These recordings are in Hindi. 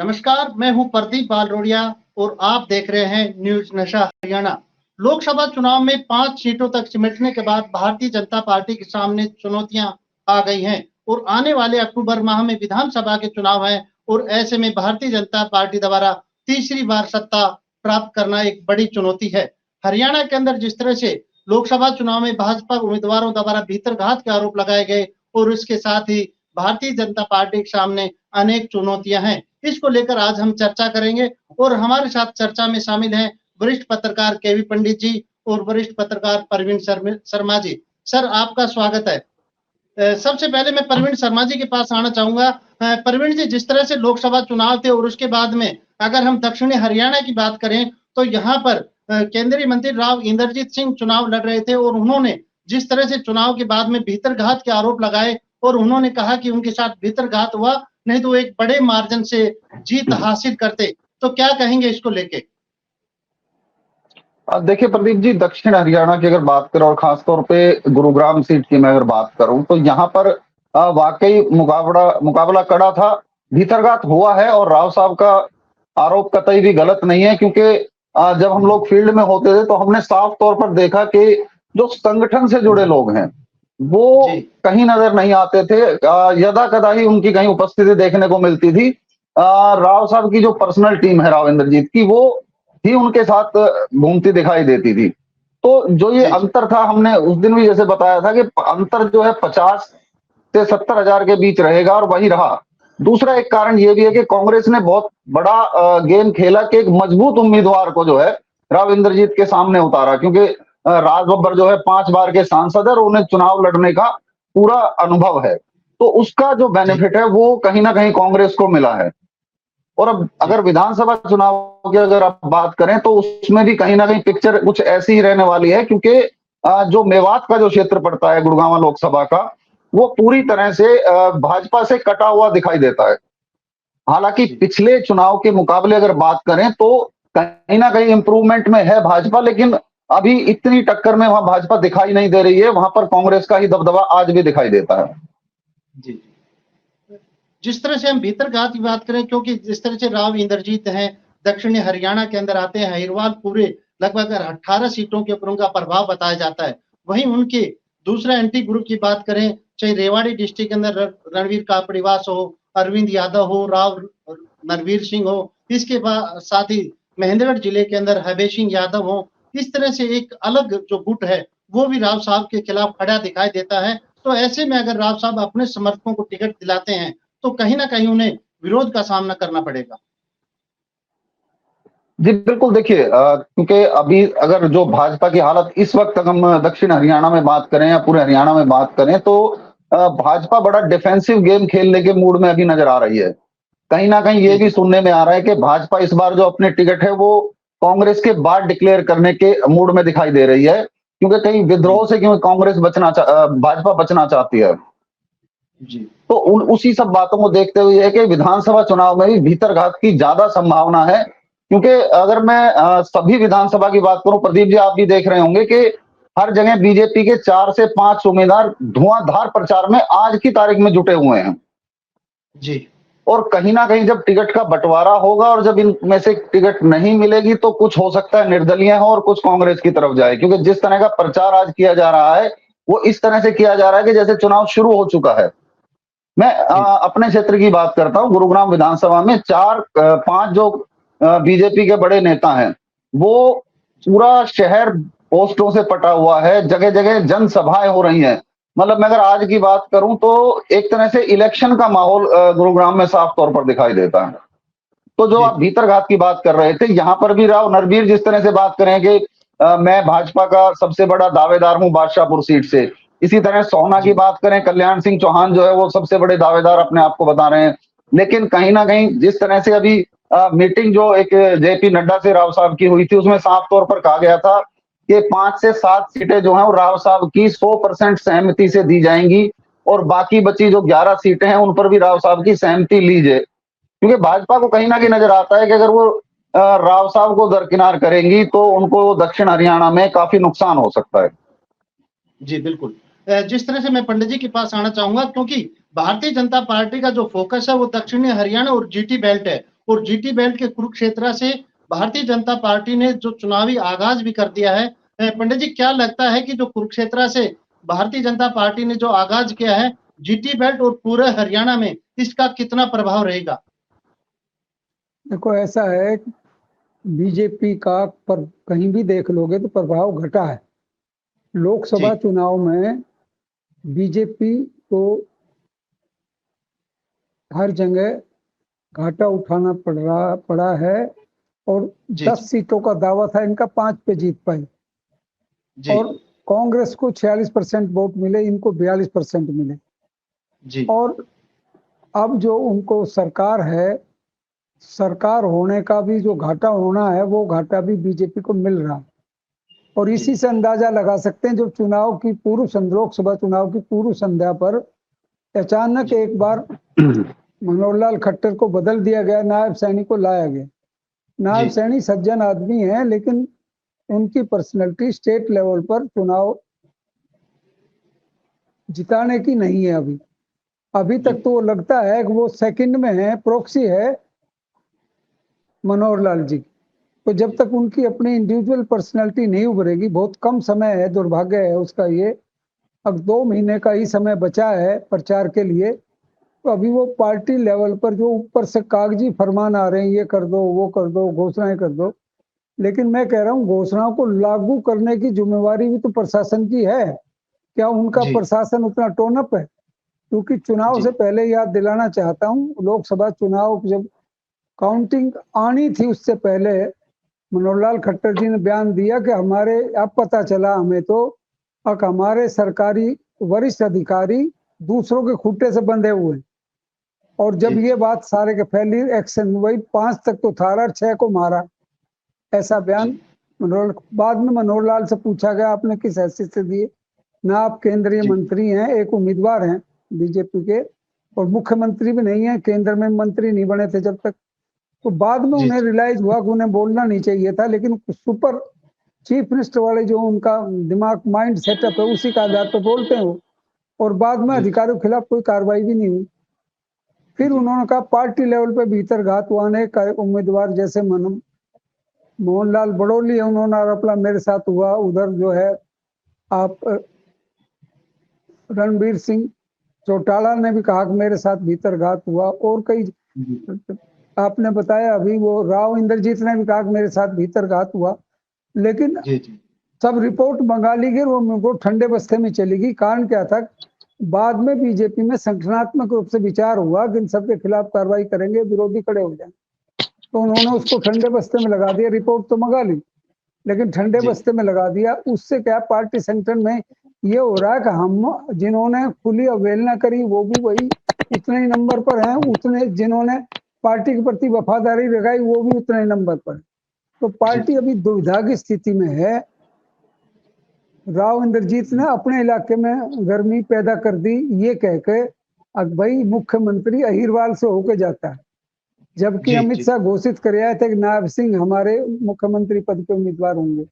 नमस्कार, मैं हूं प्रदीप बालरोडिया और आप देख रहे हैं न्यूज नशा हरियाणा। लोकसभा चुनाव में 5 सीटों तक सिमटने के बाद भारतीय जनता पार्टी के सामने चुनौतियां आ गई हैं और आने वाले अक्टूबर माह में विधानसभा के चुनाव हैं और ऐसे में भारतीय जनता पार्टी द्वारा तीसरी बार सत्ता प्राप्त करना एक बड़ी चुनौती है। हरियाणा के अंदर जिस तरह से लोकसभा चुनाव में भाजपा उम्मीदवारों द्वारा भीतरघात के आरोप लगाए गए और इसके साथ ही भारतीय जनता पार्टी के सामने अनेक चुनौतियां हैं। इसको लेकर आज हम चर्चा करेंगे और हमारे साथ चर्चा में शामिल हैं वरिष्ठ पत्रकार केवी पंडित जी और वरिष्ठ पत्रकार परवीन शर्मा जी। सर, आपका स्वागत है। सबसे पहले मैं परवीन शर्मा जी के पास आना चाहूंगा। परवीन जी, जिस तरह से लोकसभा चुनाव थे और उसके बाद में अगर हम दक्षिणी हरियाणा की बात करें तो यहाँ पर केंद्रीय मंत्री राव इंद्रजीत सिंह चुनाव लड़ रहे थे और उन्होंने जिस तरह से चुनाव के बाद में भीतरघात के आरोप लगाए और उन्होंने कहा कि उनके साथ भीतरघात हुआ, नहीं तो एक बड़े मार्जिन से जीत हासिल करते। तो क्या कहेंगे इसको लेके? देखिए प्रदीप जी, दक्षिण हरियाणा की अगर बात करें और खासतौर पे गुरुग्राम सीट की मैं अगर बात करूं तो यहाँ पर वाकई मुकाबला कड़ा था। भीतरघात हुआ है और राव साहब का आरोप कतई भी गलत नहीं है, क्योंकि जब हम लोग फील्ड में होते थे तो हमने साफ तौर पर देखा कि जो संगठन से जुड़े लोग हैं वो कहीं नजर नहीं आते थे। यदा कदा ही उनकी कहीं उपस्थिति देखने को मिलती थी। राव साहब की जो पर्सनल टीम है राव इंद्रजीत की, वो ही उनके साथ घूमती दिखाई देती थी। तो जो ये अंतर था, हमने उस दिन भी जैसे बताया था कि अंतर जो है 50 से 70 हजार के बीच रहेगा और वही रहा। दूसरा एक कारण ये भी है कि कांग्रेस ने बहुत बड़ा गेम खेला कि एक मजबूत उम्मीदवार को जो है राव इंद्रजीत के सामने उतारा, क्योंकि राज बब्बर जो है 5 बार के सांसद है और उन्हें चुनाव लड़ने का पूरा अनुभव है। तो उसका जो बेनिफिट है वो कहीं ना कहीं कांग्रेस को मिला है। और अब अगर विधानसभा चुनाव की अगर आप बात करें तो उसमें भी कहीं ना कहीं पिक्चर कुछ ऐसी ही रहने वाली है, क्योंकि जो मेवात का जो क्षेत्र पड़ता है गुड़गांव लोकसभा का, वो पूरी तरह से भाजपा से कटा हुआ दिखाई देता है। हालांकि पिछले चुनाव के मुकाबले अगर बात करें तो कहीं ना कहीं इंप्रूवमेंट में है भाजपा, लेकिन अभी इतनी टक्कर में वहां भाजपा दिखाई नहीं दे रही है। वहां पर कांग्रेस का ही दबदबा आज भी दिखाई देता है। जी, जिस तरह से हम भीतरघात की बात करें, क्योंकि जिस तरह से राव इंद्रजीत हैं दक्षिणी हरियाणा के अंदर आते हैं, हिरवाल पूरे लगभग 18 सीटों के ऊपर उनका प्रभाव बताया जाता है। वहीं उनके दूसरा एंटी ग्रुप की बात करें, चाहे रेवाड़ी डिस्ट्रिक्ट के अंदर रणवीर कापड़ीवास हो, अरविंद यादव हो, राव नरवीर सिंह हो, इसके बाद साथ ही महेंद्रगढ़ जिले के अंदर हबे सिंह यादव हो, इस तरह से एक अलग जो गुट है वो भी राव साहब के खिलाफ खड़ा दिखाई देता है। तो ऐसे में अगर राव साहब अपने समर्थकों को टिकट दिलाते हैं तो कहीं ना कहीं उन्हें विरोध का सामना करना पड़ेगा। जी बिल्कुल। देखिए, क्योंकि अभी अगर जो भाजपा की हालत इस वक्त अगर हम दक्षिण हरियाणा में बात करें या पूरे हरियाणा में बात करें तो भाजपा बड़ा डिफेंसिव गेम खेलने के मूड में अभी नजर आ रही है। कहीं ना कहीं ये भी सुनने में आ रहा है कि भाजपा इस बार जो अपने टिकट है वो कांग्रेस के बाद डिक्लेयर करने के मूड में दिखाई दे रही है, क्योंकि कहीं विद्रोह से क्योंकि कांग्रेस भाजपा बचना चाहती है। जी। तो उसी सब बातों को देखते हुए है कि विधानसभा चुनाव में भी भीतरघात की ज्यादा संभावना है, क्योंकि अगर मैं सभी विधानसभा की बात करूं प्रदीप जी, आप भी देख रहे होंगे कि हर जगह बीजेपी के 4 से 5 उम्मीदवार धुआंधार प्रचार में आज की तारीख में जुटे हुए हैं। जी। और कहीं ना कहीं जब टिकट का बंटवारा होगा और जब इनमें से टिकट नहीं मिलेगी तो कुछ हो सकता है निर्दलीय हो और कुछ कांग्रेस की तरफ जाए, क्योंकि जिस तरह का प्रचार आज किया जा रहा है वो इस तरह से किया जा रहा है कि जैसे चुनाव शुरू हो चुका है। मैं अपने क्षेत्र की बात करता हूं। गुरुग्राम विधानसभा में 4-5 जो बीजेपी के बड़े नेता हैं, वो पूरा शहर पोस्टरों से पटा हुआ है, जगह जगह जनसभाएं हो रही हैं। मतलब मैं अगर आज की बात करूं तो एक तरह से इलेक्शन का माहौल गुरुग्राम में साफ तौर पर दिखाई देता है। तो जो आप भीतरघात की बात कर रहे थे, यहाँ पर भी राव नरवीर जिस तरह से बात करें कि मैं भाजपा का सबसे बड़ा दावेदार हूं बादशाहपुर सीट से, इसी तरह सोहना की बात करें, कल्याण सिंह चौहान जो है वो सबसे बड़े दावेदार अपने आप को बता रहे हैं। लेकिन कहीं ना कहीं जिस तरह से अभी मीटिंग जो एक जेपी नड्डा से राव साहब की हुई थी, उसमें साफ तौर पर कहा गया था कि 5 से 7 सीटें जो हैं वो राव साहब की 100% सहमति से दी जाएंगी और बाकी बची जो 11 सीटें हैं उन पर भी राव साहब की सहमति लीजिए, क्योंकि भाजपा को कहीं ना कहीं नजर आता है कि अगर वो राव साहब को दरकिनार करेंगी तो उनको दक्षिण हरियाणा में काफी नुकसान हो सकता है। जी बिल्कुल। जिस तरह से मैं पंडित जी के पास आना चाहूंगा, क्योंकि भारतीय जनता पार्टी का जो फोकस है वो दक्षिणी हरियाणा और जीटी बेल्ट है और जीटी बेल्ट के कुरुक्षेत्र से भारतीय जनता पार्टी ने जो चुनावी आगाज भी कर दिया है। पंडित जी, क्या लगता है कि जो कुरुक्षेत्र से भारतीय जनता पार्टी ने जो आगाज किया है जीटी बेल्ट और पूरे हरियाणा में, इसका कितना प्रभाव रहेगा? देखो, ऐसा है, बीजेपी का पर कहीं भी देख लोगे तो प्रभाव घटा है। लोकसभा चुनाव में बीजेपी को हर जगह घाटा उठाना पड़ा है और 10 सीटों का दावा था इनका, 5 पे जीत पाई। और कांग्रेस को 46% वोट मिले, इनको 42% मिले। और अब जो उनको सरकार है, सरकार होने का भी जो घाटा होना है वो घाटा भी बीजेपी को मिल रहा है। और इसी से अंदाजा लगा सकते हैं, जो चुनाव की लोकसभा चुनाव की पूर्व संध्या पर अचानक एक बार मनोहर लाल खट्टर को बदल दिया गया, नायब सैनी को लाया गया। नायब सैनी सज्जन आदमी है, लेकिन उनकी पर्सनैलिटी स्टेट लेवल पर चुनाव जिताने की नहीं है। अभी तक तो वो लगता है कि वो सेकंड में है, प्रॉक्सी है मनोहर लाल जी। तो जब तक उनकी अपनी इंडिविजुअल पर्सनैलिटी नहीं उभरेगी, बहुत कम समय है, दुर्भाग्य है उसका ये। अब 2 महीने का ही समय बचा है प्रचार के लिए, तो अभी वो पार्टी लेवल पर जो ऊपर से कागजी फरमान आ रहे हैं, ये कर दो, वो कर दो, घोषणाएं कर दो, लेकिन मैं कह रहा हूँ घोषणाओं को लागू करने की जिम्मेवारी भी तो प्रशासन की है। क्या उनका प्रशासन उतना टोनअप है? क्योंकि चुनाव से पहले याद दिलाना चाहता हूँ, लोकसभा चुनाव जब काउंटिंग आनी थी उससे पहले मनोहर लाल खट्टर जी ने बयान दिया कि अब पता चला हमें तो हमारे सरकारी वरिष्ठ अधिकारी दूसरों के खूंटे से बंधे हुए। और जब ये बात सारे के फैली, एक्शन वही 5 तक तो था और 6 को मारा, ऐसा बयान बाद में मनोहर लाल से पूछा गया आपने किस हैसियत से दिए? ना आप केंद्रीय मंत्री हैं, एक उम्मीदवार हैं बीजेपी के, और मुख्यमंत्री भी नहीं है, केंद्र में मंत्री नहीं बने थे जब तक। तो बाद में उन्हें रियलाइज हुआ कि उन्हें बोलना नहीं चाहिए था, लेकिन सुपर चीफ मिनिस्टर वाले जो उनका दिमाग माइंड सेटअप है उसी का आधार पर बोलते हैं वो। और बाद में अधिकारियों के खिलाफ कोई कार्रवाई भी नहीं हुई। फिर उन्होंने कहा पार्टी लेवल पे भीतर घात हुआ उम्मीदवार जैसे मोहनलाल बड़ौली है, उन्होंने आरोप मेरे साथ हुआ। उधर जो है आप रणबीर सिंह चौटाला ने भी कहा कि मेरे साथ भीतर घात हुआ। और कई आपने बताया अभी, वो राव इंद्रजीत ने भी कहा कि मेरे साथ भीतर घात हुआ। लेकिन सब रिपोर्ट मंगा ली गई, वो रिपोर्ट ठंडे बस्ते में चली गई। कारण क्या था? बाद में बीजेपी में संगठनात्मक रूप से विचार हुआ कि इन सबके खिलाफ कार्रवाई करेंगे, विरोधी खड़े हो जाएंगे, तो उन्होंने उसको ठंडे बस्ते में लगा दिया। रिपोर्ट तो मंगा ली, लेकिन ठंडे बस्ते में लगा दिया। उससे क्या पार्टी संगठन में ये हो रहा है कि हम जिन्होंने खुली अवहेलना करी वो भी वही उतने ही नंबर पर हैं, उतने जिन्होंने पार्टी के प्रति वफादारी लगाई वो भी उतने ही नंबर पर। तो पार्टी अभी दुविधा की स्थिति में है। राव इंद्रजीत ने अपने इलाके में गर्मी पैदा कर दी, ये कह के भाई मुख्यमंत्री अहिरवाल से होके जाता है, जबकि अमित शाह घोषित कर आए थे कि नायब सिंह हमारे मुख्यमंत्री पद के उम्मीदवार होंगे।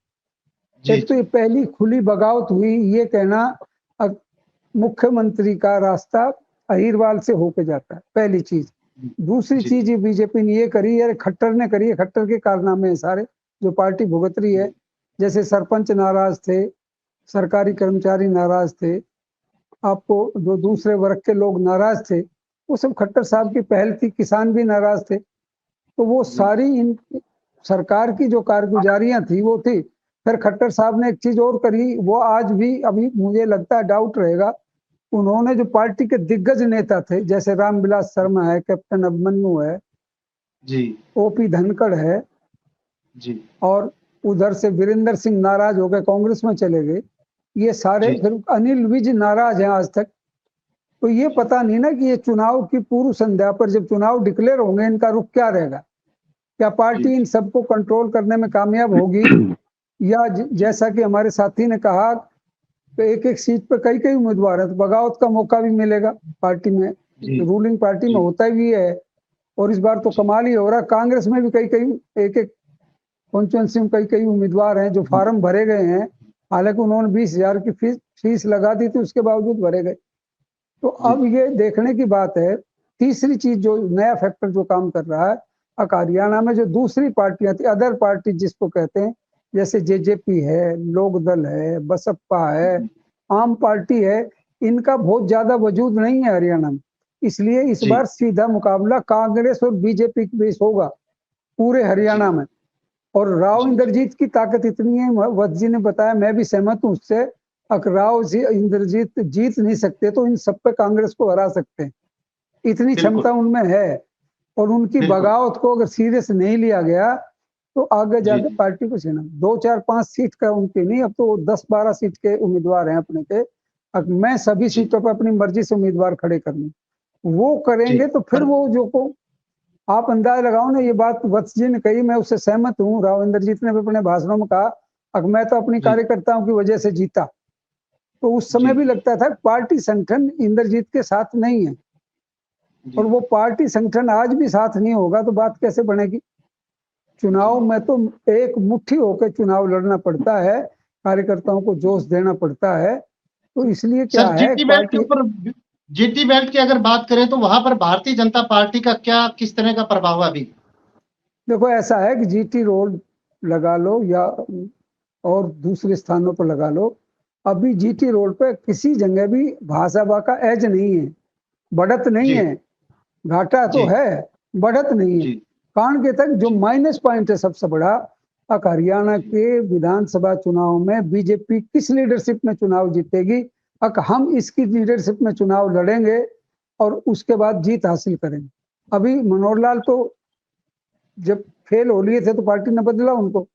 एक तो ये पहली खुली बगावत हुई, ये कहना मुख्यमंत्री का रास्ता अहिरवाल से होके जाता है, पहली चीज। दूसरी चीज ये बीजेपी ने ये करी है, खट्टर ने करी है, खट्टर के कारनामे सारे जो पार्टी भुगत रही है। जैसे सरपंच नाराज थे, सरकारी कर्मचारी नाराज थे, आपको जो दूसरे वर्ग के लोग नाराज थे, वो सब खट्टर साहब की पहल थी। किसान भी नाराज थे। तो वो सारी इन सरकार की जो कारगुजारियां थी वो थी। फिर खट्टर साहब ने एक चीज और करी, वो आज भी अभी मुझे लगता है डाउट रहेगा। उन्होंने जो पार्टी के दिग्गज नेता थे, जैसे रामविलास शर्मा है, कैप्टन अभिमन्यु है, ओपी धनखड़ है, और उधर से वीरेंद्र सिंह नाराज हो गए, कांग्रेस में चले गए। ये सारे, फिर अनिल विज नाराज हैं आज तक। तो ये पता नहीं ना कि ये चुनाव की पूर्व संध्या पर जब चुनाव डिक्लेयर होंगे इनका रुख क्या रहेगा। क्या पार्टी इन सबको कंट्रोल करने में कामयाब होगी, या जैसा कि हमारे साथी ने कहा तो एक एक सीट पर कई कई उम्मीदवार हैं, तो बगावत का मौका भी मिलेगा पार्टी में। रूलिंग पार्टी में होता भी है। और इस बार तो कमाल ही हो रहा, कांग्रेस में भी कई कई एक एक कॉन्स्टिट्यूंसी में कई कई उम्मीदवार हैं जो फार्म भरे गए हैं। हालांकि उन्होंने 20,000 की फीस लगा दी थी, उसके बावजूद भरे गए। तो अब ये देखने की बात है। तीसरी चीज जो नया फैक्टर जो काम कर रहा है, हरियाणा में जो दूसरी पार्टियां थी, अदर पार्टी जिसको कहते हैं, जैसे जेजेपी है, लोकदल है, बसपा है, आम पार्टी है, इनका बहुत ज्यादा वजूद नहीं है हरियाणा में। इसलिए इस जी। बार सीधा मुकाबला कांग्रेस और बीजेपी के बीच होगा पूरे हरियाणा में। और राव जी। इंद्रजीत की ताकत इतनी है, वत्स जी ने बताया, मैं भी सहमत हूँ उससे, अगर राव जी इंद्रजीत जीत नहीं सकते तो इन सब पे कांग्रेस को हरा सकते हैं, इतनी बिल्कुल, क्षमता उनमें है। और उनकी बिल्कुल। बगावत को अगर सीरियस नहीं लिया गया तो आगे जी, जाके जी। पार्टी को छीना 2 4 5 सीट का उनके नहीं, अब तो 10-12 सीट के उम्मीदवार हैं अपने के। अब मैं सभी जी, सीटों पर अपनी मर्जी से उम्मीदवार खड़े करने, वो जी। करेंगे तो फिर पर वो जो को आप अंदाजा लगाओ ना, ये बात वत्स जी ने कही, मैं उससे सहमत हूँ। राव इंद्रजीत ने भी अपने भाषणों में कहा, अब मैं तो अपनी जी, कार्यकर्ताओं की वजह से जीता। तो उस समय जी, भी लगता था पार्टी संगठन इंद्रजीत के साथ नहीं है, और जी, वो पार्टी संगठन आज भी साथ नहीं होगा तो बात कैसे बनेगी। चुनाव में तो एक मुट्ठी होकर चुनाव लड़ना पड़ता है, कार्यकर्ताओं को जोश देना पड़ता है। तो इसलिए क्या सर है, जीटी बेल्ट के पार्टी ऊपर, जीटी बेल्ट की अगर बात करें तो वहां पर भारतीय जनता पार्टी का क्या किस तरह का प्रभाव है अभी? देखो ऐसा है कि जीटी रोड लगा लो या और दूसरे स्थानों पर लगा लो, अभी जीटी रोड पे किसी जगह भी भाजपा का एज नहीं है, बढ़त नहीं जी, है। घाटा तो जी, है, बढ़त नहीं है। जी, कारण के तक जो जी, माइनस पॉइंट है सबसे बड़ा, हरियाणा के विधानसभा चुनाव में बीजेपी किस लीडरशिप में चुनाव जीतेगी, हम इसकी लीडरशिप में चुनाव लड़ेंगे और उसके बाद जीत हासिल करेंगे। अभी मनोहर लाल तो जब फेल हो लिए थे तो पार्टी ने बदला उनको,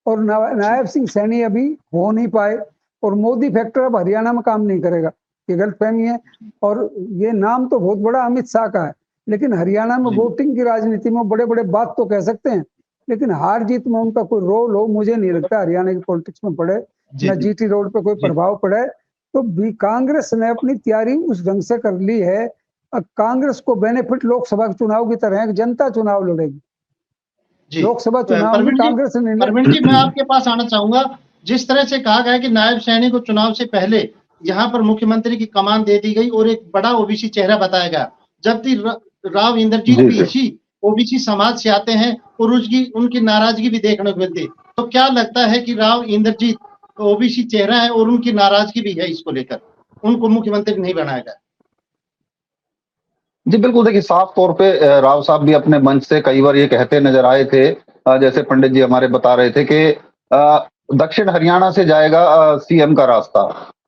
और जी, नायब सिंह सैनी अभी हो नहीं पाए, और मोदी फैक्टर अब हरियाणा में काम नहीं करेगा, ये गलतफहमी है। और ये नाम तो बहुत बड़ा अमित शाह का है, लेकिन हरियाणा में जी, वोटिंग की राजनीति में बड़े बड़े बात तो कह सकते हैं, लेकिन हार जीत में उनका कोई रोल हो मुझे नहीं लगता हरियाणा की पॉलिटिक्स में पड़े, जी, न जीटी रोड पे कोई जी, प्रभाव पड़े। तो भी कांग्रेस ने अपनी तैयारी उस ढंग से कर ली है। अब कांग्रेस को बेनिफिट लोकसभा के चुनाव की तरह है कि जनता चुनाव लड़ेगी, जी। लोकसभा चुनाव में परवीन जी, कांग्रेस ने परवीन जी, मैं आपके पास आना चाहूंगा। जिस तरह से कहा गया है कि नायब सैनी को चुनाव से पहले यहाँ पर मुख्यमंत्री की कमान दे दी गई और एक बड़ा ओबीसी चेहरा बताया गया, जबकि राव इंद्रजीत जी भी जी। इसी ओबीसी समाज से आते हैं और उसकी उनकी नाराजगी भी देखने को मिलती है। तो क्या लगता है कि राव इंद्रजीत ओबीसी चेहरा है और उनकी नाराजगी भी है, इसको लेकर उनको मुख्यमंत्री नहीं बनाया गया? जी बिल्कुल, देखिए साफ तौर पे राव साहब भी अपने मंच से कई बार ये कहते नजर आए थे, जैसे पंडित जी हमारे बता रहे थे कि दक्षिण हरियाणा से जाएगा सीएम का रास्ता।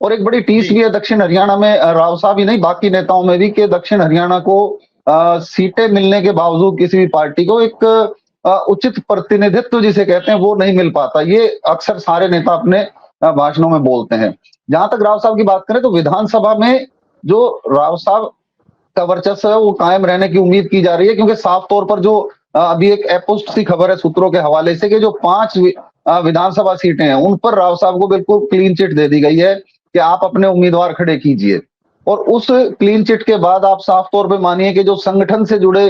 और एक बड़ी टीस जी, भी है दक्षिण हरियाणा में, राव साहब ही नहीं बाकी नेताओं में भी, कि दक्षिण हरियाणा को सीटें मिलने के बावजूद किसी भी पार्टी को एक उचित प्रतिनिधित्व जिसे कहते हैं वो नहीं मिल पाता। ये अक्सर सारे नेता अपने भाषणों में बोलते हैं। जहां तक राव साहब की बात करें तो विधानसभा में जो राव साहब का वर्चस्व है वो कायम रहने की उम्मीद की जा रही है, क्योंकि साफ तौर पर जो अभी एक एपोस्ट सी खबर है सूत्रों के हवाले से कि जो 5 विधानसभा सीटें हैं उन पर राव साहब को बिल्कुल क्लीन चिट दे दी गई है कि आप अपने उम्मीदवार खड़े कीजिए। और उस क्लीन चिट के बाद आप साफ तौर पे मानिए कि जो संगठन से जुड़े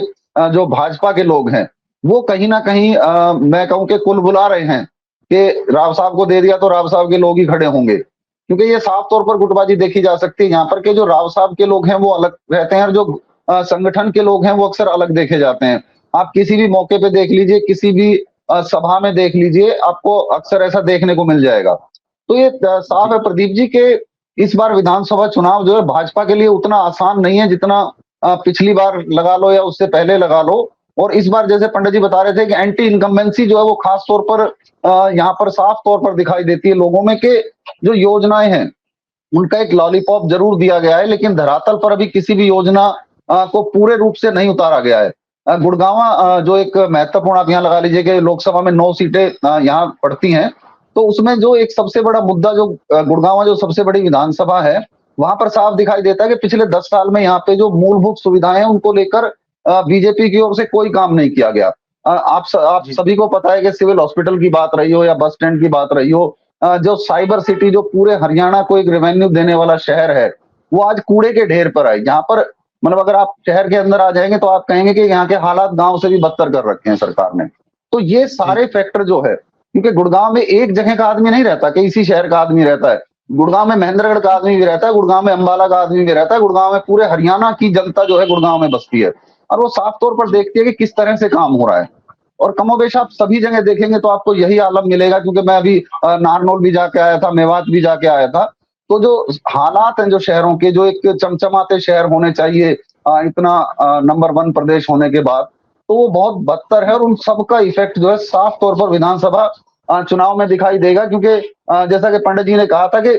जो भाजपा के लोग हैं वो कहीं ना कहीं मैं कहूं कि कुल बुला रहे हैं कि राव साहब को दे दिया तो राव साहब के लोग ही खड़े होंगे, क्योंकि ये साफ तौर पर गुटबाजी देखी जा सकती है यहाँ पर के जो राव साहब के लोग हैं वो अलग रहते हैं और जो संगठन के लोग हैं वो अक्सर अलग देखे जाते हैं। आप किसी भी मौके पे देख लीजिए, किसी भी सभा में देख लीजिए, आपको अक्सर ऐसा देखने को मिल जाएगा। तो ये साफ जी, है प्रदीप जी के इस बार विधानसभा चुनाव जो है भाजपा के लिए उतना आसान नहीं है जितना पिछली बार लगा लो या उससे पहले लगा लो। और इस बार जैसे पंडित जी बता रहे थे कि एंटी इनकम्बेंसी जो है वो खास तौर पर यहाँ पर साफ तौर पर दिखाई देती है लोगों में, कि जो योजनाएं हैं उनका एक लॉलीपॉप जरूर दिया गया है लेकिन धरातल पर अभी किसी भी योजना को पूरे रूप से नहीं उतारा गया है। गुड़गांव जो एक महत्वपूर्ण, आप यहाँ लगा लीजिए कि लोकसभा में 9 सीटें यहाँ पड़ती हैं, तो उसमें जो एक सबसे बड़ा मुद्दा जो गुड़गांव जो सबसे बड़ी विधानसभा है वहां पर साफ दिखाई देता है कि पिछले 10 साल में यहाँ पे जो मूलभूत सुविधाएं हैं उनको लेकर बीजेपी की ओर से कोई काम नहीं किया गया। आप जी, सभी को पता है कि सिविल हॉस्पिटल की बात रही हो या बस स्टैंड की बात रही हो, जो साइबर सिटी जो पूरे हरियाणा को एक रेवेन्यू देने वाला शहर है वो आज कूड़े के ढेर पर है। यहाँ पर मतलब अगर आप शहर के अंदर आ जाएंगे तो आप कहेंगे कि यहाँ के हालात गांव से भी बदतर कर रखे हैं सरकार ने। तो ये जी, सारे फैक्टर जो है, क्योंकि गुड़गांव में एक जगह का आदमी नहीं रहता कि इसी शहर का आदमी रहता है, गुड़गांव में महेंद्रगढ़ का आदमी भी रहता है, गुड़गांव में अंबाला का आदमी भी रहता है, गुड़गांव में पूरे हरियाणा की जनता जो है गुड़गांव में बसती है। और वो साफ तौर पर देखती है कि किस तरह से काम हो रहा है। और कमोबेश आप सभी जगह देखेंगे तो आपको यही आलम मिलेगा, क्योंकि मैं अभी नारनौल भी जाके आया था, मेवात भी जाके आया था। तो जो हालात हैं जो शहरों के, जो एक चमचमाते शहर होने चाहिए इतना नंबर 1 प्रदेश होने के बाद, तो वो बहुत बदतर है। और उन सबका इफेक्ट जो है साफ तौर पर विधानसभा चुनाव में दिखाई देगा। क्योंकि जैसा कि पंडित जी ने कहा था कि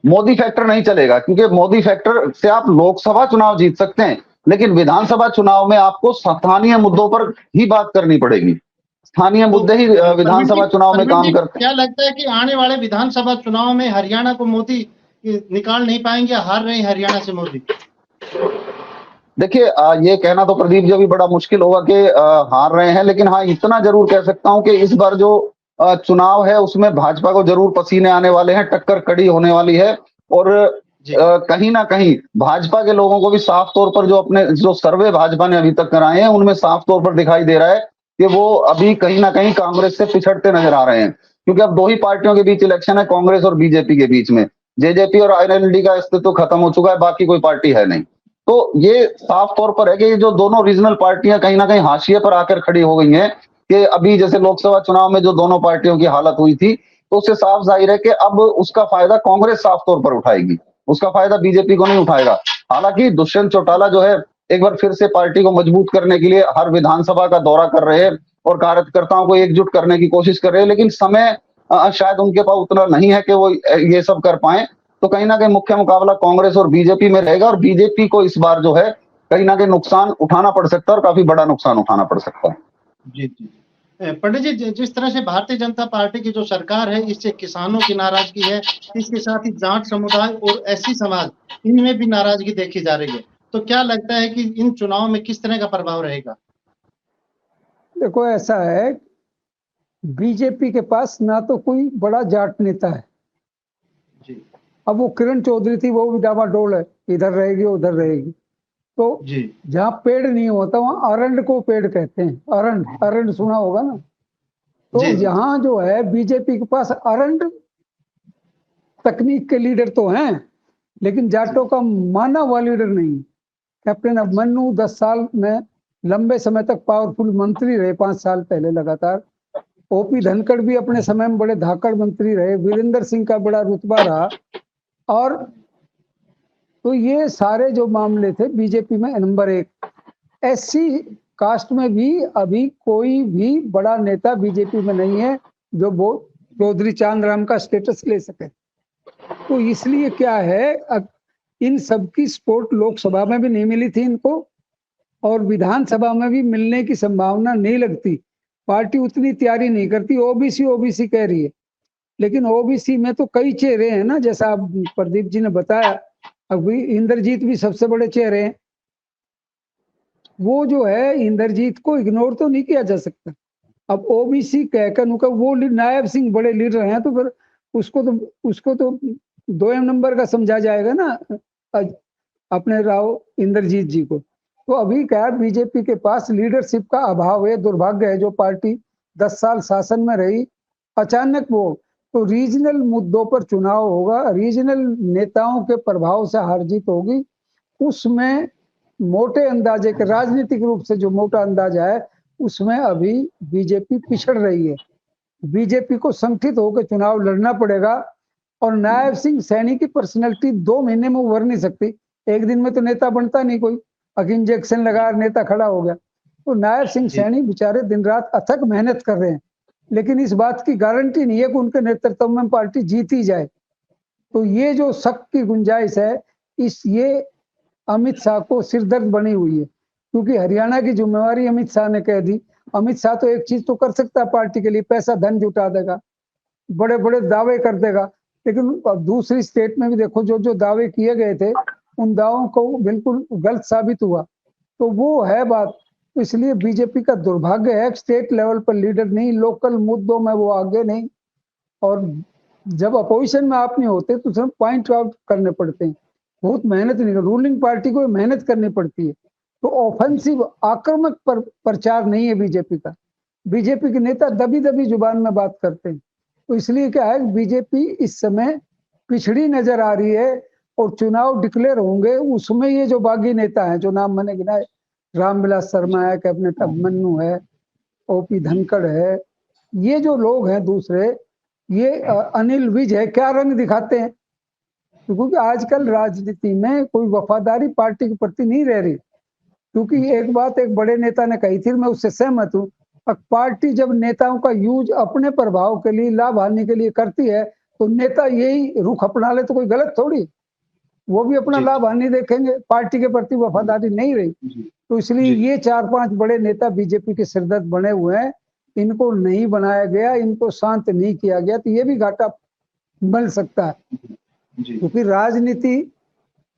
मोदी फैक्टर नहीं चलेगा, क्योंकि मोदी फैक्टर से आप लोकसभा चुनाव जीत सकते हैं, लेकिन विधानसभा चुनाव में आपको स्थानीय मुद्दों पर ही बात करनी पड़ेगी। स्थानीय तो मुद्दे ही विधानसभा चुनाव में काम करते हैं। क्या लगता है कि आने वाले विधानसभा चुनाव में हरियाणा को मोदी निकाल नहीं पाएंगे, हार रहे हैं हरियाणा से मोदी? देखिए ये कहना तो प्रदीप जी अभी बड़ा मुश्किल होगा कि हार रहे हैं, लेकिन हाँ इतना जरूर कह सकता हूं कि इस बार जो चुनाव है उसमें भाजपा को जरूर पसीने आने वाले हैं, टक्कर कड़ी होने वाली है। और कहीं ना कहीं भाजपा के लोगों को भी साफ तौर पर जो सर्वे भाजपा ने अभी तक कराए हैं उनमें साफ तौर पर दिखाई दे रहा है कि वो अभी कहीं ना कहीं कांग्रेस से पिछड़ते नजर आ रहे हैं। क्योंकि अब 2 ही पार्टियों के बीच इलेक्शन है, कांग्रेस और बीजेपी के बीच में। जेजेपी और आईएनएलडी का अस्तित्व खत्म हो चुका है, बाकी कोई पार्टी है नहीं। तो ये साफ तौर पर है कि जो दोनों रीजनल पार्टियां कहीं ना कहीं हाशिए पर आकर खड़ी हो गई हैं। कि अभी जैसे लोकसभा चुनाव में जो दोनों पार्टियों की हालत हुई थी, तो उससे साफ जाहिर है कि अब उसका फायदा कांग्रेस साफ तौर पर उठाएगी, उसका फायदा बीजेपी को नहीं उठाएगा। हालांकि दुष्यंत चौटाला जो है एक बार फिर से पार्टी को मजबूत करने के लिए हर विधानसभा का दौरा कर रहे हैं और कार्यकर्ताओं को एकजुट करने की कोशिश कर रहे हैं, लेकिन समय शायद उनके पास उतना नहीं है कि वो ये सब कर पाए। तो कहीं ना कहीं मुख्य मुकाबला कांग्रेस और बीजेपी में रहेगा, और बीजेपी को इस बार जो है कहीं ना कहीं नुकसान उठाना पड़ सकता है, और काफी बड़ा नुकसान उठाना पड़ सकता है। जी जी पंडित जी, जिस तरह से भारतीय जनता पार्टी की जो सरकार है, इससे किसानों की नाराजगी है, इसके साथ ही जाट समुदाय और एससी समाज, इनमें भी नाराजगी देखी जा रही है। तो क्या लगता है कि इन चुनाव में किस तरह का प्रभाव रहेगा? देखो ऐसा है, बीजेपी के पास ना तो कोई बड़ा जाट नेता है जी। अब वो किरण चौधरी थी, वो भी डामाडोल है, इधर रहेगी उधर रहेगी। तो जी। जहाँ पेड़ नहीं होता वहां अरंड को पेड़ कहते हैं। अरंड, अरंड सुना होगा ना। तो जी, जी। यहाँ जो है बीजेपी के पास अरंड तकनीक के लीडर तो हैं, लेकिन जाटों का माना हुआ लीडर नहीं। कैप्टन अभिमन्यु 10 साल में लंबे समय तक पावरफुल मंत्री रहे, 5 साल पहले लगातार। ओपी धनखड़ भी अपने समय में बड़े धाकड़ मंत्री रहे, वीरेंद्र सिंह का बड़ा रुतबा रहा। और तो ये सारे जो मामले थे बीजेपी में नंबर 1। एससी कास्ट में भी अभी कोई भी बड़ा नेता बीजेपी में नहीं है जो वो चौधरी चांदराम का स्टेटस ले सके। तो इसलिए क्या है, अब इन सबकी सपोर्ट लोकसभा में भी नहीं मिली थी इनको, और विधानसभा में भी मिलने की संभावना नहीं लगती। पार्टी उतनी तैयारी नहीं करती। ओबीसी ओबीसी कह रही है, लेकिन ओबीसी में तो कई चेहरे हैं ना, जैसा आप प्रदीप जी ने बताया। अभी इंद्रजीत भी सबसे बड़े चेहरे हैं। वो जो है इंद्रजीत को इग्नोर तो नहीं किया जा सकता। अब ओबीसी कहकर उनका वो नायब सिंह बड़े लीडर हैं, तो फिर उसको तो 2 नंबर का समझा जाएगा ना अपने राव इंद्रजीत जी को। तो अभी क्या बीजेपी के पास लीडरशिप का अभाव है, दुर्भाग्य है। जो पार्टी 10 साल शासन में रही, अचानक वो तो रीजनल मुद्दों पर चुनाव होगा, रीजनल नेताओं के प्रभाव से हार जीत होगी। उसमें मोटे अंदाजे के, राजनीतिक रूप से जो मोटा अंदाजा है, उसमें अभी बीजेपी पिछड़ रही है। बीजेपी को संगठित होकर चुनाव लड़ना पड़ेगा। और नायब सिंह सैनी की पर्सनैलिटी 2 महीने में उभर नहीं सकती। एक दिन में तो नेता बनता नहीं कोई, इंजेक्शन लगा नेता खड़ा हो गया। तो नायब सिंह सैनी बेचारे दिन रात अथक मेहनत कर रहे हैं, लेकिन इस बात की गारंटी नहीं है कि उनके नेतृत्व में पार्टी जीत ही जाए। तो ये जो शक की गुंजाइश है, ये अमित शाह को सिरदर्द बनी हुई है, क्योंकि हरियाणा की जिम्मेवारी अमित शाह ने कह दी। अमित शाह तो एक चीज तो कर सकता है पार्टी के लिए, पैसा धन जुटा देगा, बड़े बड़े दावे कर देगा। लेकिन दूसरी स्टेट में भी देखो, जो जो दावे किए गए थे उन दावों को बिल्कुल गलत साबित हुआ। तो वो है बात। तो इसलिए बीजेपी का दुर्भाग्य है, स्टेट लेवल पर लीडर नहीं, लोकल मुद्दों में वो आगे नहीं। और जब अपोजिशन में आप नहीं होते तो सिर्फ पॉइंट आउट करने पड़ते हैं, बहुत मेहनत नहीं। रूलिंग पार्टी को मेहनत करनी पड़ती है। तो ऑफेंसिव आक्रामक प्रचार नहीं है बीजेपी का। बीजेपी के नेता दबी दबी जुबान में बात करते हैं। तो इसलिए क्या है, बीजेपी इस समय पिछड़ी नजर आ रही है। और चुनाव डिक्लेयर होंगे, उसमें ये जो बागी नेता हैं, जो नाम मैंने गिनाए, रामविलास शर्मा है, कैबिनेट अभिमन्यु है, ओपी धनखड़ है, ये जो लोग हैं दूसरे, ये अनिल विज है, क्या रंग दिखाते हैं? क्योंकि आजकल राजनीति में कोई वफादारी पार्टी के प्रति नहीं रह रही। क्योंकि एक बात एक बड़े नेता ने कही थी, मैं उससे सहमत हूँ, पार्टी जब नेताओं का यूज अपने प्रभाव के लिए, लाभ हानि के लिए करती है, तो नेता यही रुख अपना ले तो कोई गलत थोड़ी, वो भी अपना लाभ हानि देखेंगे, पार्टी के प्रति वफादारी नहीं रही। तो इसलिए ये 4-5 बड़े नेता बीजेपी के सिरदर्द बने हुए हैं, इनको नहीं बनाया गया, इनको शांत नहीं किया गया, तो ये भी घाटा बन सकता है। क्योंकि राजनीति,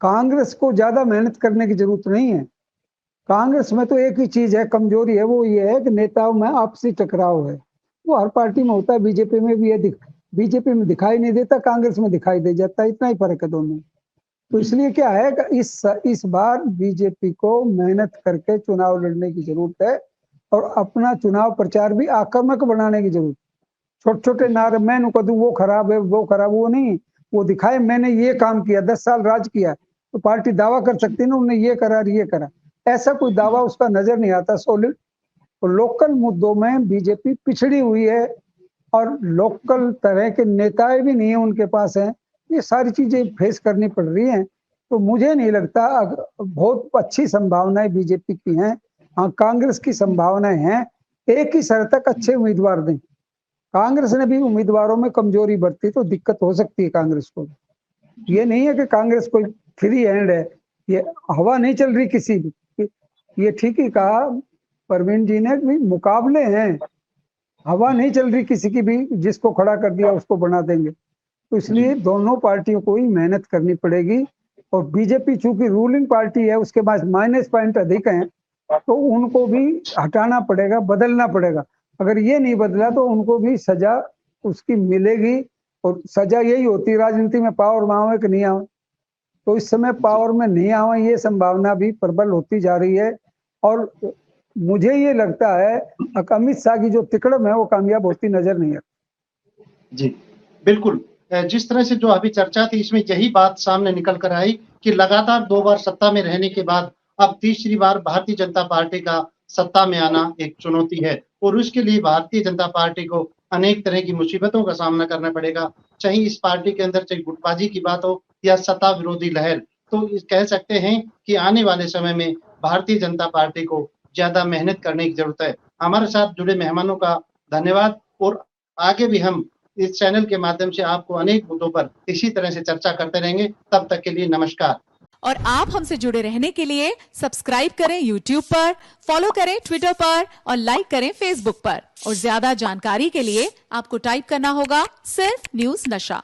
कांग्रेस को ज्यादा मेहनत करने की जरूरत नहीं है। कांग्रेस में तो एक ही चीज है, कमजोरी है, वो ये है कि नेताओं में आपसी टकराव है। वो हर पार्टी में होता है, बीजेपी में भी है, बीजेपी में दिखाई नहीं देता, कांग्रेस में दिखाई दे जाता है, इतना ही फर्क है दोनों। तो इसलिए क्या है कि इस बार बीजेपी को मेहनत करके चुनाव लड़ने की जरूरत है और अपना चुनाव प्रचार भी आक्रामक बनाने की जरूरत। छोटे छोटे नारे, मैं नु कदू वो खराब है, वो खराब, वो नहीं, वो दिखाए मैंने ये काम किया, 10 साल राज किया, तो पार्टी दावा कर सकती है ना उन्होंने ये करा ये करा, ऐसा कोई दावा उसका नजर नहीं आता सॉलिड। तो लोकल मुद्दों में बीजेपी पिछड़ी हुई है और लोकल तरह के नेताएं भी नहीं है उनके पास हैं, ये सारी चीजें फेस करनी पड़ रही हैं। तो मुझे नहीं लगता, बहुत अच्छी संभावनाएं बीजेपी की हैं। हाँ, कांग्रेस की संभावनाएं हैं, एक ही शर्त तक अच्छे उम्मीदवार दें। कांग्रेस ने भी उम्मीदवारों में कमजोरी बरती तो दिक्कत हो सकती है कांग्रेस को। ये नहीं है कि कांग्रेस कोई फ्री हैंड है, ये हवा नहीं चल रही किसी भी, ये ठीक ही कहा परवीन जी ने, भी मुकाबले हैं, हवा नहीं चल रही किसी की भी, जिसको खड़ा कर दिया उसको बना देंगे। तो इसलिए दोनों पार्टियों को ही मेहनत करनी पड़ेगी। और बीजेपी चूंकि रूलिंग पार्टी है, उसके पास माइनस पॉइंट अधिक हैं, तो उनको भी हटाना पड़ेगा, बदलना पड़ेगा। अगर ये नहीं बदला तो उनको भी सजा उसकी मिलेगी, और सजा यही होती है राजनीति में, पावर में आवे कि नहीं आवे। तो इस समय पावर में नहीं आवे, ये संभावना भी प्रबल होती जा रही है। और मुझे ये लगता है अमित शाह की जो तिकड़म है वो कामयाब होती नजर नहीं आती। जी बिल्कुल, जिस तरह से जो अभी चर्चा थी इसमें यही बात सामने निकल कर आई कि लगातार 2 बार सत्ता में रहने के बाद अब तीसरी बार भारतीय जनता पार्टी का सत्ता में आना एक चुनौती है, और उसके लिए भारतीय जनता पार्टी को अनेक तरह की मुसीबतों का सामना करना पड़ेगा। चाहे इस पार्टी के अंदर चाहे गुटबाजी की बात हो या सत्ता विरोधी लहर, तो कह सकते हैं कि आने वाले समय में भारतीय जनता पार्टी को ज्यादा मेहनत करने की जरूरत है। हमारे साथ जुड़े मेहमानों का धन्यवाद, और आगे भी हम इस चैनल के माध्यम से आपको अनेक मुद्दों पर इसी तरह से चर्चा करते रहेंगे। तब तक के लिए नमस्कार। और आप हमसे जुड़े रहने के लिए सब्सक्राइब करें YouTube पर, फॉलो करें Twitter पर और लाइक करें Facebook पर। और ज्यादा जानकारी के लिए आपको टाइप करना होगा सिर्फ न्यूज़ नशा।